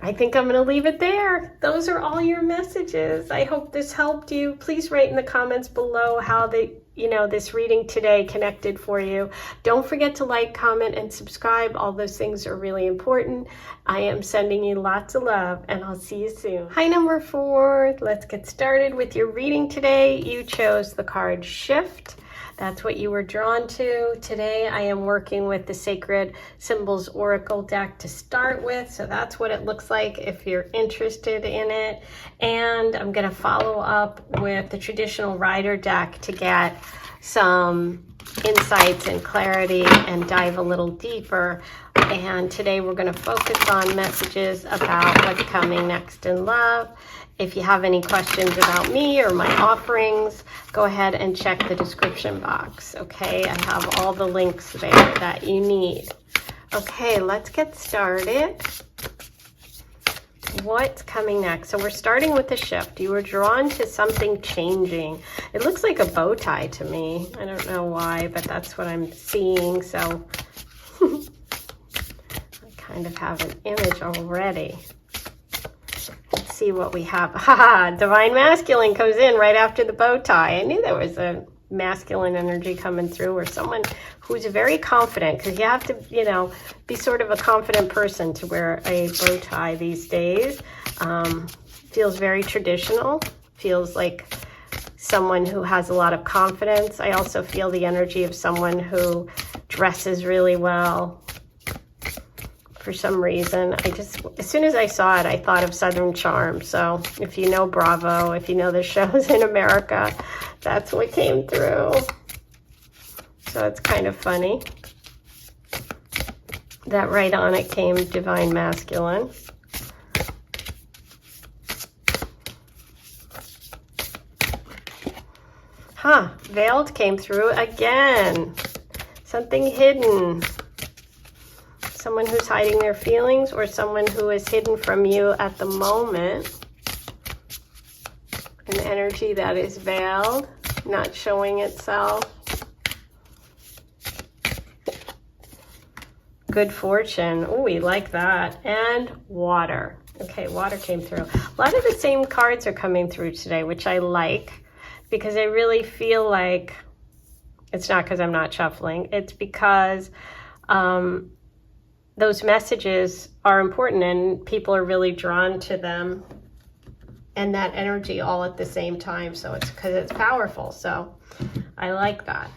I think I'm going to leave it there. Those are all your messages. I hope this helped you. Please write in the comments below how this reading today connected for you. Don't forget to like, comment, and subscribe. All those things are really important. I am sending you lots of love, and I'll see you soon. Hi, number 4. Let's get started with your reading today. You chose the card Shift. That's what you were drawn to. Today I am working with the Sacred Symbols Oracle deck to start with. So that's what it looks like if you're interested in it. And I'm going to follow up with the traditional Rider deck to get some insights and clarity and dive a little deeper. And today we're going to focus on messages about what's coming next in love. If you have any questions about me or my offerings, go ahead and check the description box, okay? I have all the links there that you need. Okay, let's get started. What's coming next? So we're starting with the Shift. You were drawn to something changing. It looks like a bow tie to me. I don't know why, but that's what I'm seeing. So I kind of have an image already. Let's see what we have. Haha, Divine Masculine comes in right after the bow tie. I knew there was a masculine energy coming through, or someone who's very confident, because you have to, be sort of a confident person to wear a bow tie these days. Feels very traditional. Feels like someone who has a lot of confidence. I also feel the energy of someone who dresses really well. For some reason, as soon as I saw it, I thought of Southern Charm. So if you know Bravo, if you know the shows in America, that's what came through. So it's kind of funny that right on it came Divine Masculine. Veiled came through again. Something hidden. Someone who's hiding their feelings, or someone who is hidden from you at the moment. An energy that is veiled, not showing itself. Good fortune. Oh, we like that. And water. Okay, water came through. A lot of the same cards are coming through today, which I like. because I really feel like, it's not because I'm not shuffling, it's because those messages are important and people are really drawn to them and that energy all at the same time. So it's because it's powerful. So I like that.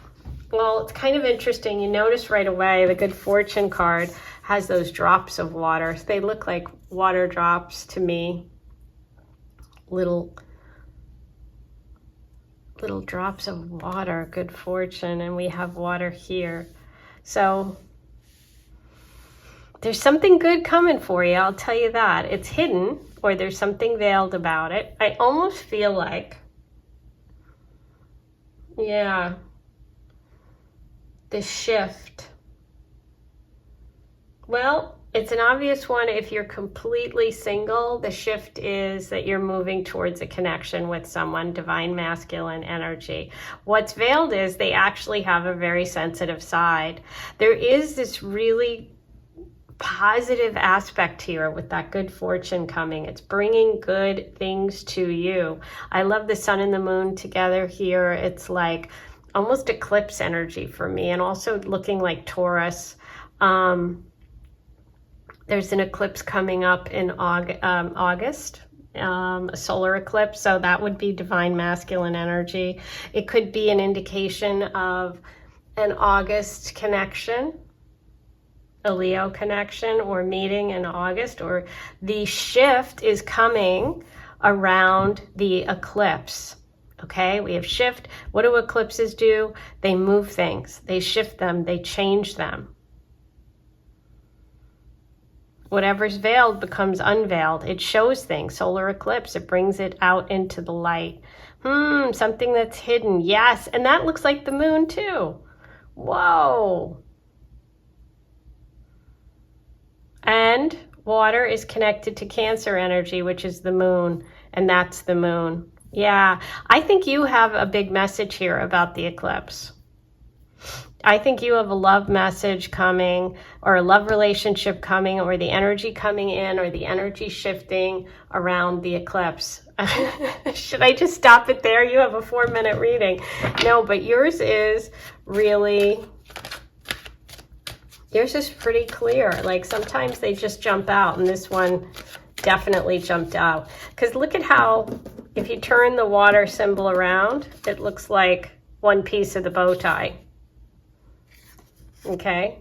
Well, it's kind of interesting. You notice right away the Good Fortune card has those drops of water. They look like water drops to me. Little drops of water, good fortune, and we have water here. So there's something good coming for you, I'll tell you that. It's hidden, or there's something veiled about it. I almost feel like, yeah, the shift. Well, it's an obvious one. If you're completely single, the shift is that you're moving towards a connection with someone, divine masculine energy. What's veiled is they actually have a very sensitive side. There is this really positive aspect here with that good fortune coming. It's bringing good things to you. I love the sun and the moon together here. It's like almost eclipse energy for me, and also looking like Taurus. There's an eclipse coming up in August, a solar eclipse, so that would be divine masculine energy. It could be an indication of an August connection, a Leo connection, or meeting in August, or the shift is coming around the eclipse. Okay, we have shift. What do eclipses do? They move things, they shift them, they change them. Whatever's veiled becomes unveiled. It shows things. Solar eclipse, it brings it out into the light. Something that's hidden. Yes, and that looks like the moon too. Whoa. And water is connected to Cancer energy, which is the moon, and that's the moon. Yeah, I think you have a big message here about the eclipse. I think you have a love message coming, or a love relationship coming, or the energy coming in, or the energy shifting around the eclipse. Should I just stop it there? You have a 4-minute reading. No, but yours is really, yours is pretty clear. Like sometimes they just jump out, and this one definitely jumped out. Because look at how, if you turn the water symbol around, it looks like one piece of the bow tie. Okay,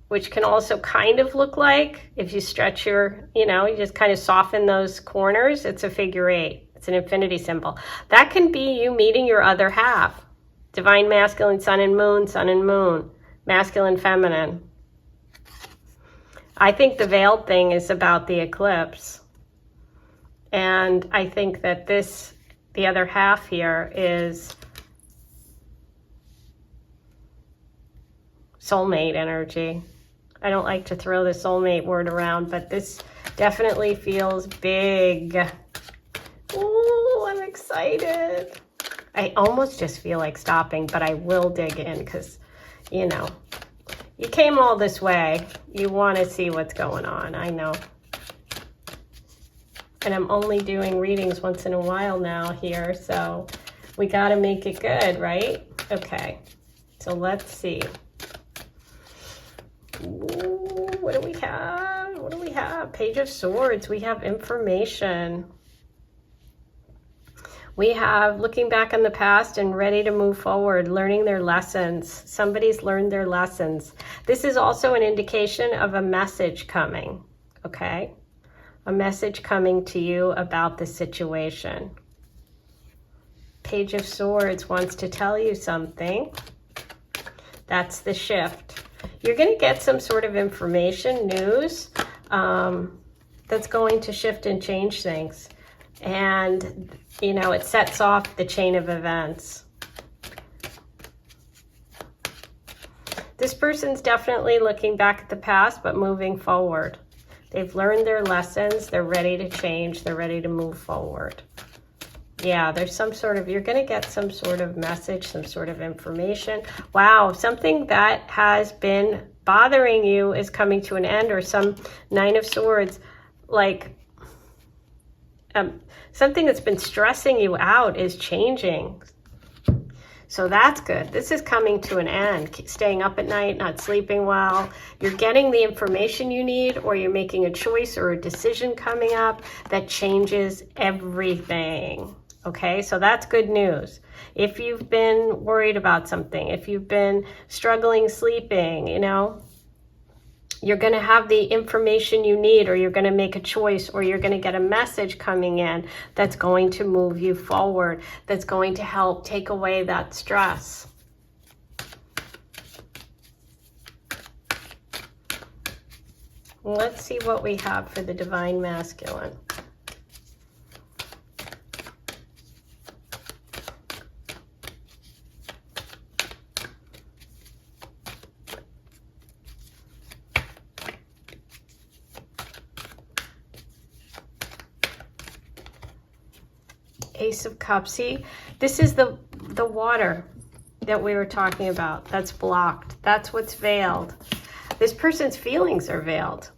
which can also kind of look like, if you stretch your, you just kind of soften those corners, it's a figure 8. It's an infinity symbol. That can be you meeting your other half. Divine masculine, sun and moon, masculine, feminine. I think the veiled thing is about the eclipse. And I think that the other half here is soulmate energy. I don't like to throw the soulmate word around, but this definitely feels big. Ooh, I'm excited. I almost just feel like stopping, but I will dig in because, you came all this way. You want to see what's going on. I know. And I'm only doing readings once in a while now here, so we got to make it good, right? Okay, so let's see. Ooh, what do we have? What do we have? Page of Swords. We have information. We have looking back on the past and ready to move forward, learning their lessons. Somebody's learned their lessons. This is also an indication of a message coming, okay? A message coming to you about the situation. Page of Swords wants to tell you something. That's the shift. You're going to get some sort of information, news, that's going to shift and change things. And, it sets off the chain of events. This person's definitely looking back at the past, but moving forward. They've learned their lessons. They're ready to change. They're ready to move forward. Yeah, there's some sort of, you're going to get some sort of message, some sort of information. Wow, something that has been bothering you is coming to an end, or some 9 of Swords, like something that's been stressing you out is changing. So that's good. This is coming to an end. Staying up at night, not sleeping well. You're getting the information you need, or you're making a choice or a decision coming up that changes everything. Okay, so that's good news. If you've been worried about something, if you've been struggling sleeping, you know, you're going to have the information you need, or you're going to make a choice, or you're going to get a message coming in that's going to move you forward, that's going to help take away that stress. Let's see what we have for the Divine Masculine. Ace of Cups. See, this is the water that we were talking about that's blocked. That's what's veiled. This person's feelings are veiled.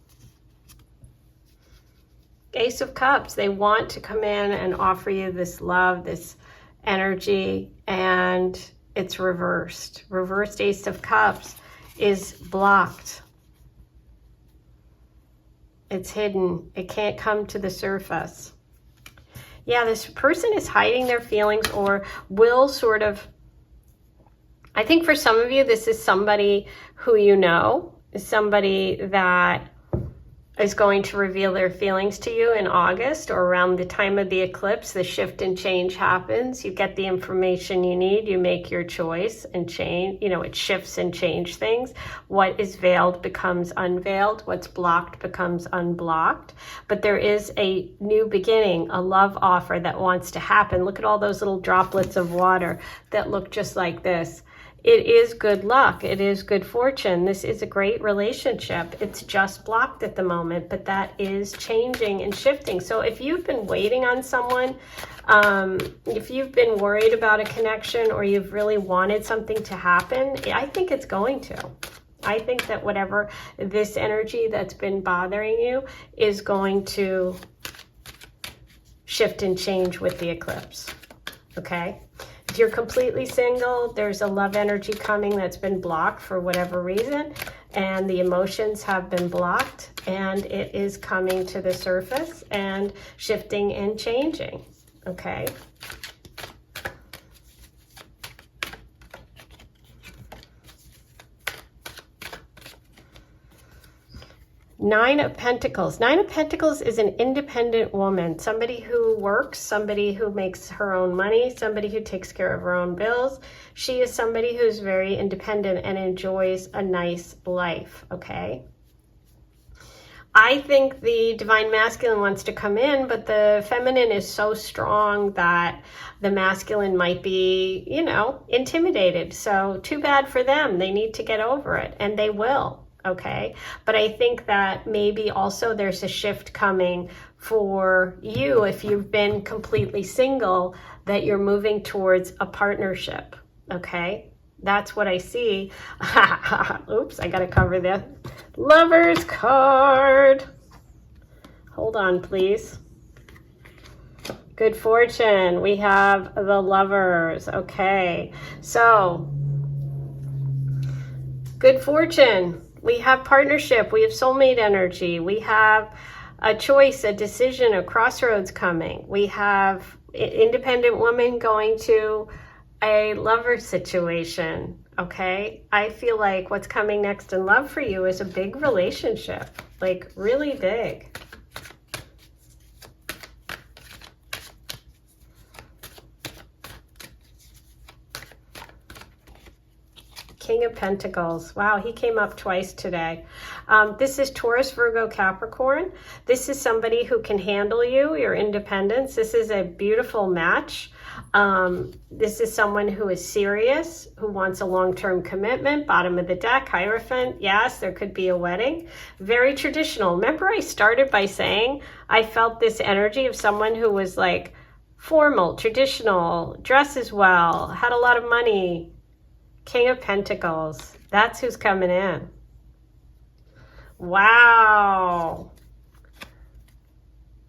Ace of Cups, they want to come in and offer you this love, this energy, and it's reversed. Reversed Ace of Cups is blocked. It's hidden. It can't come to the surface. Yeah, this person is hiding their feelings, or will sort of, I think for some of you, this is somebody who you know, is somebody that is going to reveal their feelings to you in August, or around the time of the eclipse. The shift and change happens. You get the information you need. You make your choice and change. You know, it shifts and change things. What is veiled becomes unveiled. What's blocked becomes unblocked. But there is a new beginning, a love offer that wants to happen. Look at all those little droplets of water that look just like this. It is good luck. It is good fortune. This is a great relationship. It's just blocked at the moment, but that is changing and shifting. So if you've been waiting on someone, if you've been worried about a connection, or you've really wanted something to happen, I think it's going to. I think that whatever this energy that's been bothering you is going to shift and change with the eclipse. Okay? If you're completely single, there's a love energy coming that's been blocked for whatever reason, and the emotions have been blocked, and it is coming to the surface and shifting and changing. Okay? Nine of Pentacles. Nine of Pentacles is an independent woman, somebody who works, somebody who makes her own money, somebody who takes care of her own bills. She is somebody who's very independent and enjoys a nice life, okay? I think the Divine Masculine wants to come in, but the feminine is so strong that the masculine might be, you know, intimidated. So too bad for them. They need to get over it, and they will. Okay, but I think that maybe also there's a shift coming for you if you've been completely single, that you're moving towards a partnership. Okay, that's what I see. Oops, I gotta cover the Lovers card. Hold on, please. Good fortune. We have the Lovers. Okay, so good fortune. We have partnership, we have soulmate energy, we have a choice, a decision, a crossroads coming. We have independent woman going to a lover situation, okay? I feel like what's coming next in love for you is a big relationship, like really big. King of Pentacles. Wow, he came up twice today. This is Taurus, Virgo, Capricorn. This is somebody who can handle you, your independence. This is a beautiful match. This is someone who is serious, who wants a long-term commitment. Bottom of the deck, Hierophant. Yes, there could be a wedding. Very traditional. Remember, I started by saying I felt this energy of someone who was like formal, traditional, dresses well, had a lot of money. King of Pentacles. That's who's coming in. Wow.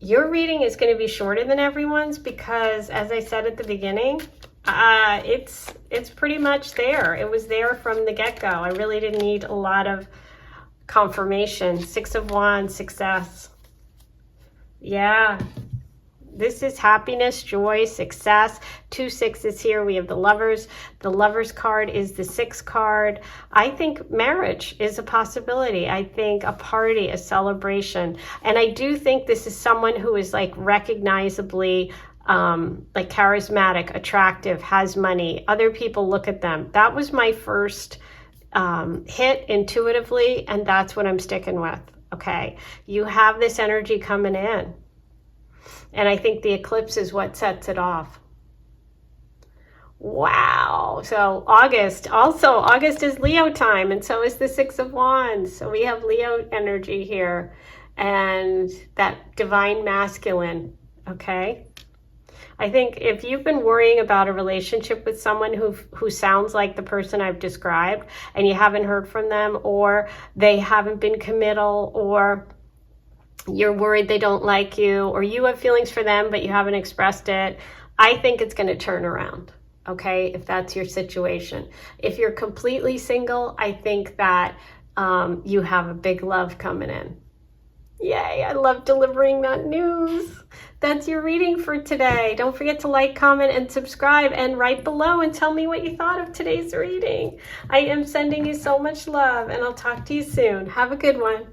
Your reading is going to be shorter than everyone's because, as I said at the beginning, it's pretty much there. It was there from the get-go. I really didn't need a lot of confirmation. 6 of Wands, success. Yeah. This is happiness, joy, success. 2 sixes here. We have the Lovers. The Lovers card is the 6 card. I think marriage is a possibility. I think a party, a celebration. And I do think this is someone who is like recognizably like charismatic, attractive, has money. Other people look at them. That was my first hit intuitively, and that's what I'm sticking with. Okay. You have this energy coming in. And I think the eclipse is what sets it off. Wow. So August is Leo time, and so is the 6 of Wands. So we have Leo energy here and that divine masculine. Okay. I think if you've been worrying about a relationship with someone who sounds like the person I've described and you haven't heard from them, or they haven't been committal, or you're worried they don't like you, or you have feelings for them but you haven't expressed it, I think it's going to turn around, okay, if that's your situation. If you're completely single, I think that you have a big love coming in. Yay, I love delivering that news. That's your reading for today. Don't forget to like, comment, and subscribe, and write below and tell me what you thought of today's reading. I am sending you so much love, and I'll talk to you soon. Have a good one.